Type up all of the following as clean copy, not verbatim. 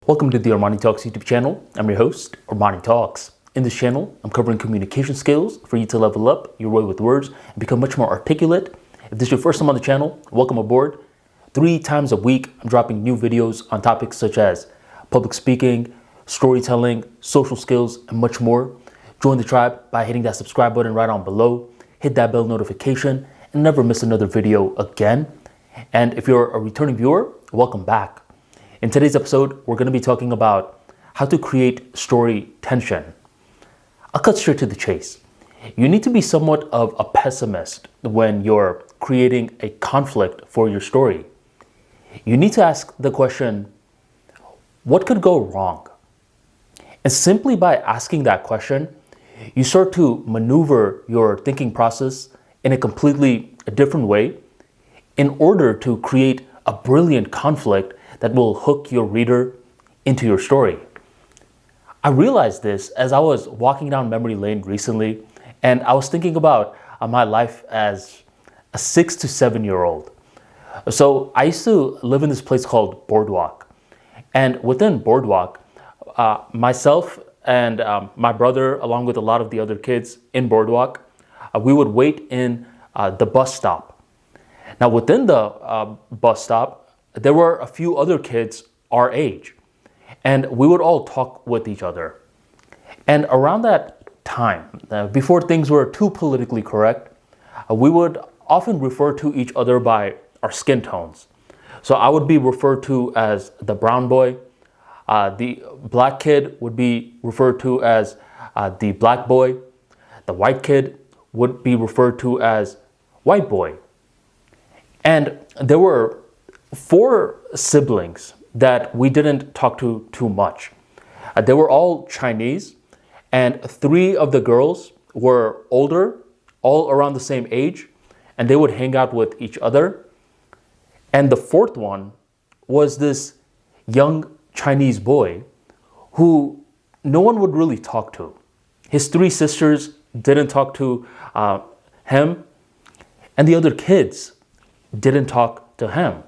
Welcome to the ArmaniTalks YouTube channel. I'm your host, ArmaniTalks. In this channel, I'm covering communication skills for you to level up your way with words and become much more articulate. If this is your first time on the channel, welcome aboard. 3 times a week, I'm dropping new videos on topics such as public speaking, storytelling, social skills, and much more. Join the tribe by hitting that subscribe button right on below. Hit that bell notification and never miss another video again. And if you're a returning viewer, welcome back. In today's episode, we're going to be talking about how to create story tension. I'll cut straight to the chase. You need to be somewhat of a pessimist when you're creating a conflict for your story. You need to ask the question, what could go wrong? And simply by asking that question, you start to maneuver your thinking process in a completely different way in order to create a brilliant conflict that will hook your reader into your story. I realized this as I was walking down memory lane recently, and I was thinking about my life as a 6 to 7 year old. So I used to live in this place called Boardwalk. And within Boardwalk, myself and my brother, along with a lot of the other kids in Boardwalk, we would wait in the bus stop. Now, within the bus stop, there were a few other kids our age, and we would all talk with each other. And around that time, before things were too politically correct, we would often refer to each other by our skin tones. So I would be referred to as the brown boy. The black kid would be referred to as the black boy. The white kid would be referred to as white boy. And there were 4 siblings that we didn't talk to too much. They were all Chinese, and 3 of the girls were older, all around the same age, and they would hang out with each other. And the 4th one was this young Chinese boy who no one would really talk to. His 3 sisters didn't talk to him, and the other kids didn't talk to him.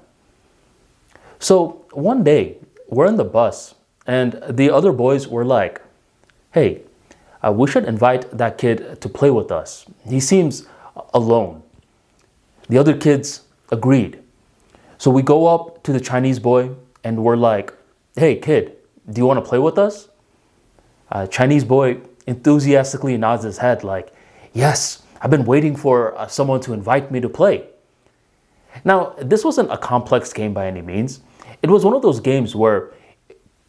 So one day, we're in the bus, and the other boys were like, hey, we should invite that kid to play with us. He seems alone. The other kids agreed. So we go up to the Chinese boy, and we're like, hey, kid, do you want to play with us? Chinese boy enthusiastically nods his head like, yes, I've been waiting for someone to invite me to play. Now, this wasn't a complex game by any means. It was one of those games where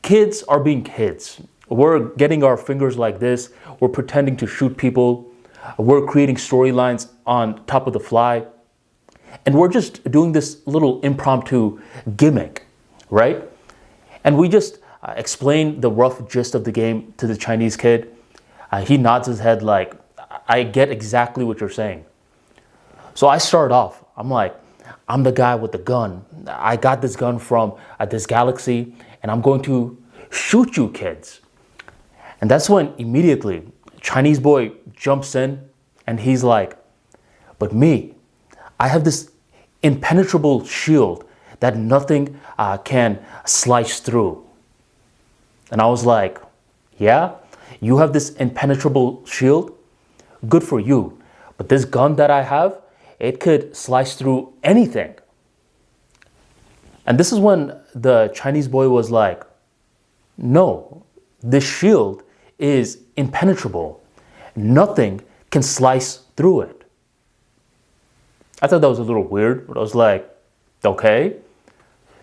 kids are being kids. We're getting our fingers like this. We're pretending to shoot people. We're creating storylines on top of the fly. And we're just doing this little impromptu gimmick, right? And we just explain the rough gist of the game to the Chinese kid. He nods his head like, I get exactly what you're saying. So I start off. I'm like, I'm the guy with the gun. I got this gun from this galaxy, and I'm going to shoot you kids. And that's when immediately Chinese boy jumps in, and he's like, but me, I have this impenetrable shield that nothing can slice through. And I was like, yeah, you have this impenetrable shield? Good for you. But this gun that I have, it could slice through anything. And this is when the Chinese boy was like, no, this shield is impenetrable. Nothing can slice through it. I thought that was a little weird, but I was like, okay.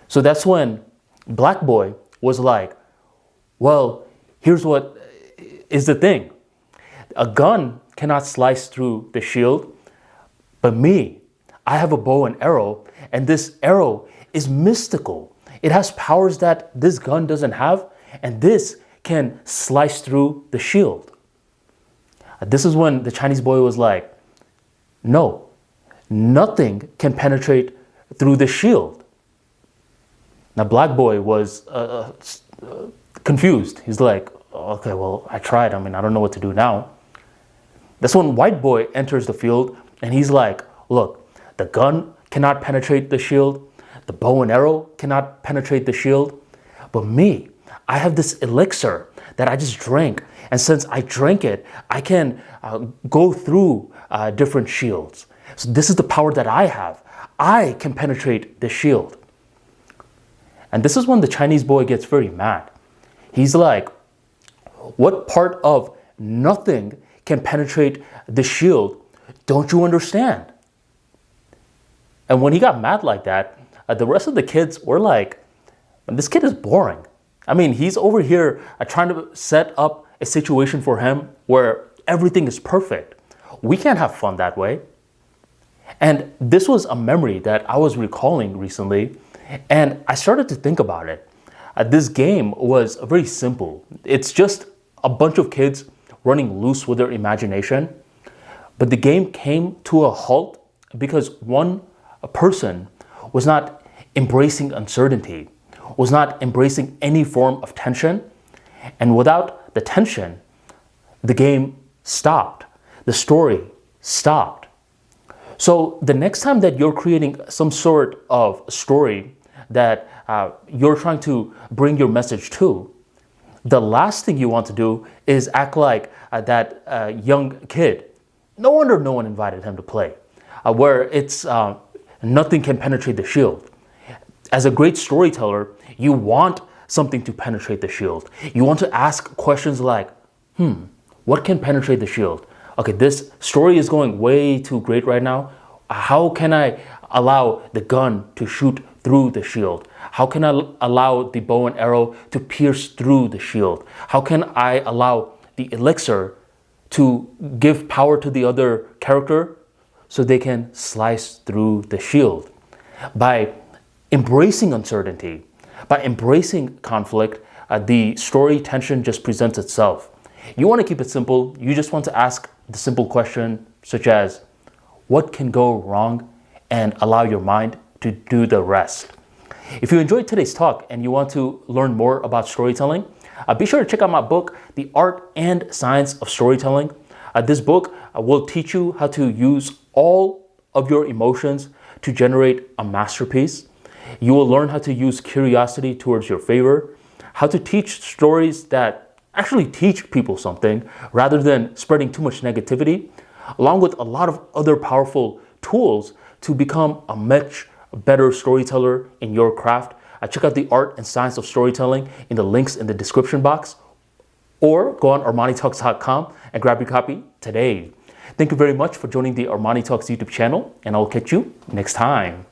So that's when black boy was like, well, here's what is the thing. A gun cannot slice through the shield. But me, I have a bow and arrow, and this arrow is mystical. It has powers that this gun doesn't have, and this can slice through the shield. This is when the Chinese boy was like, no, nothing can penetrate through the shield. Now, black boy was confused. He's like, okay, well, I tried. I don't know what to do now. That's when white boy enters the field, and he's like, look, the gun cannot penetrate the shield. The bow and arrow cannot penetrate the shield. But me, I have this elixir that I just drank. And since I drank it, I can go through different shields. So this is the power that I have. I can penetrate the shield. And this is when the Chinese boy gets very mad. He's like, what part of nothing can penetrate the shield don't you understand? And when he got mad like that, the rest of the kids were like, this kid is boring. I mean, he's over here trying to set up a situation for him where everything is perfect. We can't have fun that way. And this was a memory that I was recalling recently, and I started to think about it. This game was very simple. It's just a bunch of kids running loose with their imagination. But the game came to a halt because one person was not embracing uncertainty, was not embracing any form of tension. And without the tension, the game stopped. The story stopped. So the next time that you're creating some sort of story that you're trying to bring your message to, the last thing you want to do is act like that young kid. No wonder no one invited him to play, where it's nothing can penetrate the shield. As a great storyteller, you want something to penetrate the shield. You want to ask questions like, what can penetrate the shield? Okay, this story is going way too great right now. How can I allow the gun to shoot through the shield? How can I allow the bow and arrow to pierce through the shield? How can I allow the elixir to give power to the other character so they can slice through the shield? By embracing uncertainty, by embracing conflict, the story tension just presents itself. You want to keep it simple. You just want to ask the simple question such as, what can go wrong? And allow your mind to do the rest. If you enjoyed today's talk and you want to learn more about storytelling, be sure to check out my book, The Art and Science of Storytelling. This book will teach you how to use all of your emotions to generate a masterpiece. You will learn how to use curiosity towards your favor, how to teach stories that actually teach people something rather than spreading too much negativity, along with a lot of other powerful tools to become a much better storyteller in your craft. Check out The Art and Science of Storytelling in the links in the description box, or go on ArmaniTalks.com and grab your copy today. Thank you very much for joining the Armani Talks YouTube channel, and I'll catch you next time.